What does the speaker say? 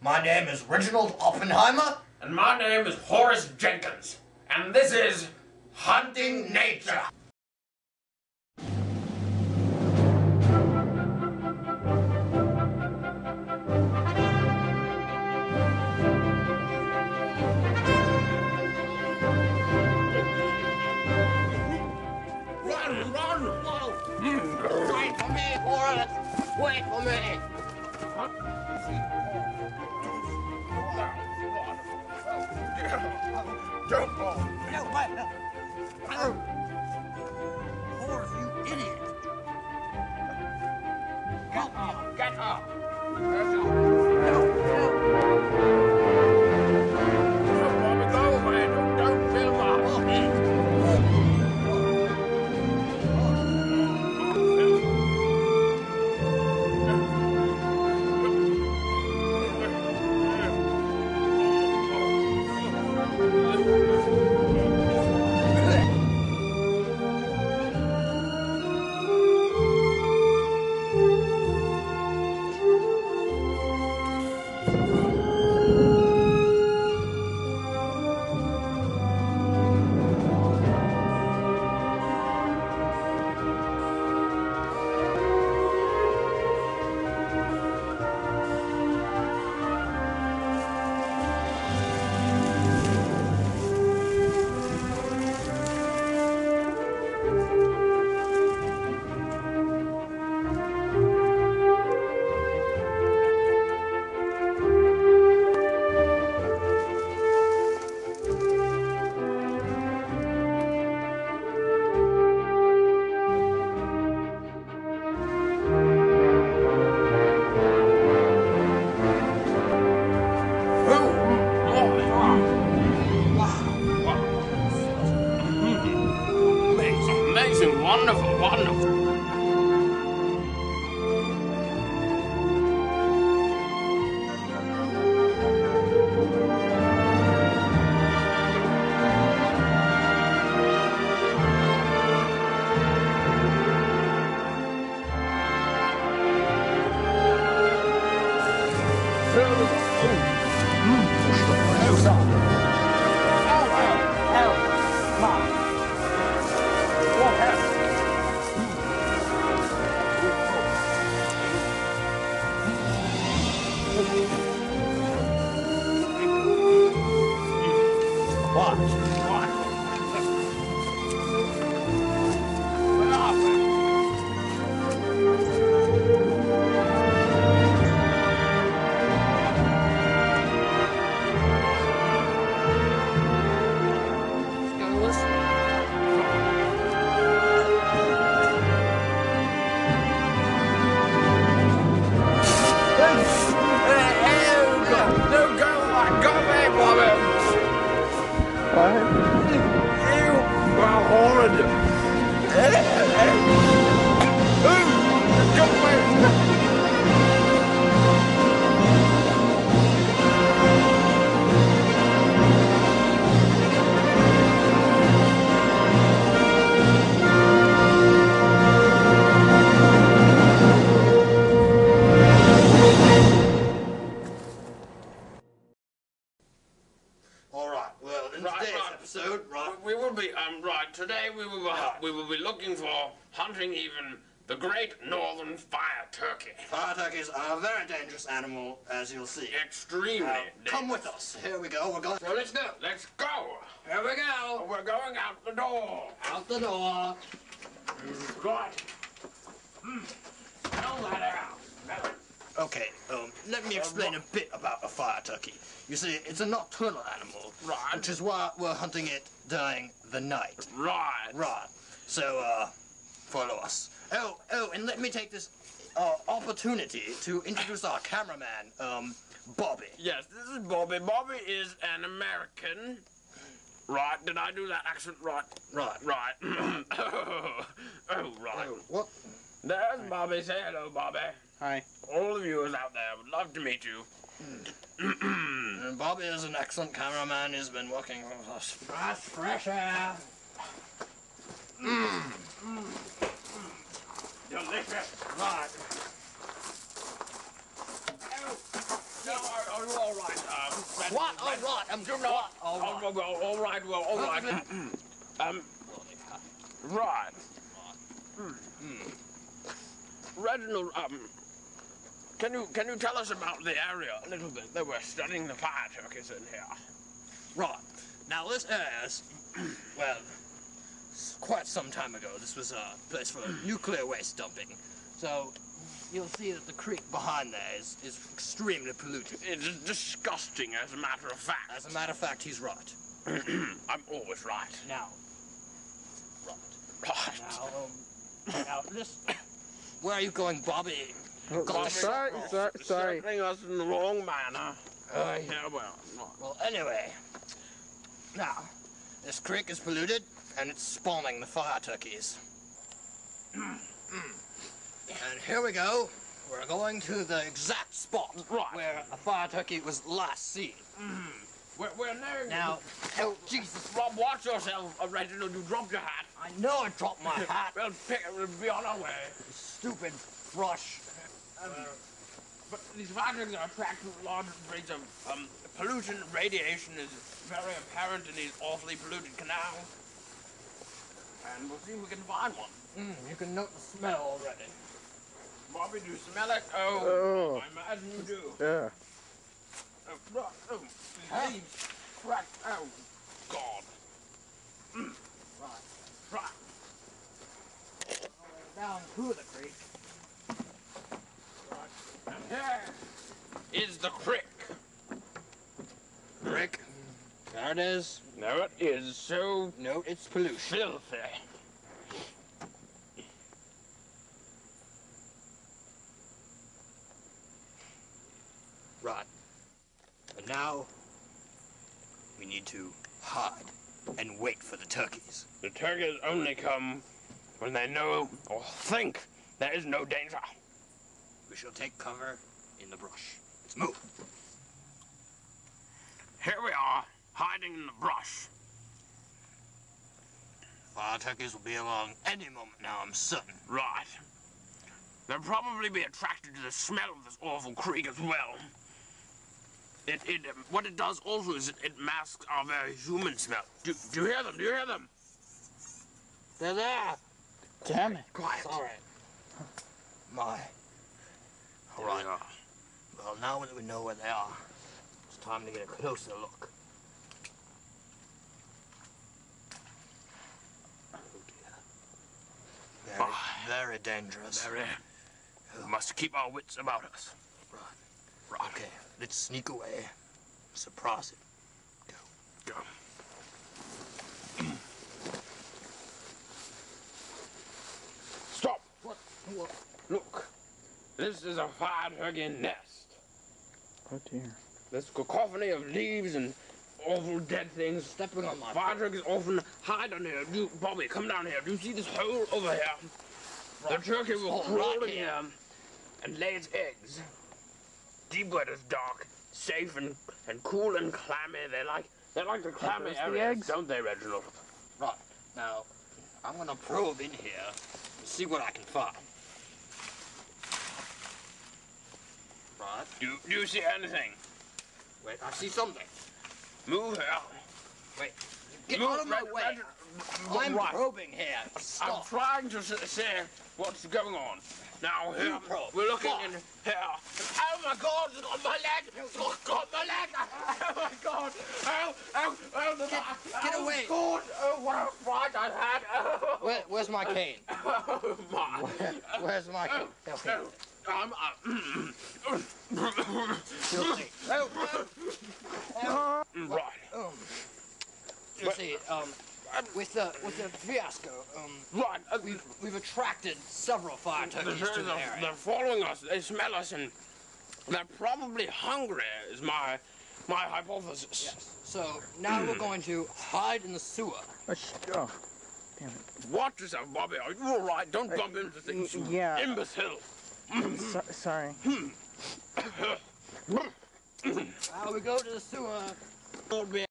My name is Reginald Oppenheimer. And my name is Horace Jenkins. And this is Hunting Nature. Wait for me, Horace! Wait for me! Don't go. No, wait, no. Horace, you idiot! Get up! Get up! Go away. Don't film up. Amazing, wonderful, wonderful. Today we will be looking for hunting even the great northern fire turkey. Fire turkeys are a very dangerous animal, as you'll see. Extremely dangerous. Come with us. Here we go. We're going. So let's go. Let's go. Here we go! We're going out the door. Out the door! Right. Smell that out. Smell it. Okay, let me explain a bit about a fire turkey. You see, it's a nocturnal animal. Right. Which is why we're hunting it during the night. Right. Right. So, follow us. Oh, and let me take this opportunity to introduce our cameraman, Bobby. Yes, this is Bobby. Bobby is an American. Right, did I do that accent right? Right. Right. Oh, right. Oh, what? There's Bobby. Say hello, Bobby. Hi. All the viewers out there would love to meet you. Bobby is an excellent cameraman. He's been working with us. That's fresh air! Delicious. Right. No, I What? All right, I'm Do not. All right. All right. Right. Reginald, can you tell us about the area a little bit? They were studying the fire turkeys in here. Right. Now this is, well, quite some time ago. This was a place for nuclear waste dumping. So you'll see that the creek behind there is extremely polluted. It's disgusting, as a matter of fact. As a matter of fact, he's right. I'm always right. Now, Right. now this. Where are you going, Bobby? Bobby, Sorry. Circling us in the wrong manner. Yeah, Well, anyway. Now, this creek is polluted, and it's spawning the fire turkeys. And here we go. We're going to the exact spot where a fire turkey was last seen. We're near. Now, oh, Jesus. Rob, watch yourself, Reginald. You dropped your hat. I know I dropped my hat. We'll be on our way. Stupid thrush. But these fire turkeys are attracted to large rates of pollution. Radiation is very apparent in these awfully polluted canals. And we'll see if we can find one. You can note the smell already. Bobby, do you smell it? Oh, I imagine you do. Yeah. Leaves cracked. Oh, God. Right. Down to the creek. And here is the creek. Creek. There it is. There it is. So Note its pollution. filthy. Right. But now, we need to hide and wait for the turkeys. The turkeys only come when they know or think there is no danger. We shall take cover in the brush. Let's move. Here we are, hiding in the brush. Fire turkeys will be along any moment now, I'm certain. Right. They'll probably be attracted to the smell of this awful creek as well. What it does also is it masks our very human smell. Do you hear them? Do you hear them? They're there. Damn it. Quiet. Sorry. My. All right. Well, now that we know where they are, it's time to get a closer look. Oh dear. Very dangerous. Very. We must keep our wits about us. Right. Okay, let's sneak away. Surprise it. Go. Stop! What? Look. This is a fire turkey nest. Oh dear. This cacophony of leaves and awful dead things. Stepping on my Fire turkeys often hide on here. Bobby, come down here. Do you see this hole over here? Right. The turkey will Oh, crawl right in here and lay its eggs. Deep where it's dark, safe and cool and clammy. They like the clammy those the areas, eggs? don't they, Reginald? Right. Now, I'm gonna probe in here and see what I can find. Right. Do you see anything? Wait, I see something. Move here. Wait. Get Move, out of my way. I'm right. probing here. I'm Stop. trying to see what's going on. Now here, You probe. we're looking Fuck. in here. Oh my God! It's on my leg! Oh God, my leg! Oh my God! Get away. God! Oh, what a fright I had! Oh, Where's my cane? oh my! Where's my cane? Okay. You'll see. Right. You see, with the fiasco, Right. we've attracted several fire turkeys to the area. They're following us. They smell us, and they're probably hungry. Is my hypothesis. Yes. So now we're going to hide in the sewer. Oh, damn it. Watch yourself, Bobby. Are you all right? Don't bump into things, you Yeah. imbecile. Sorry. Now we go to the sewer.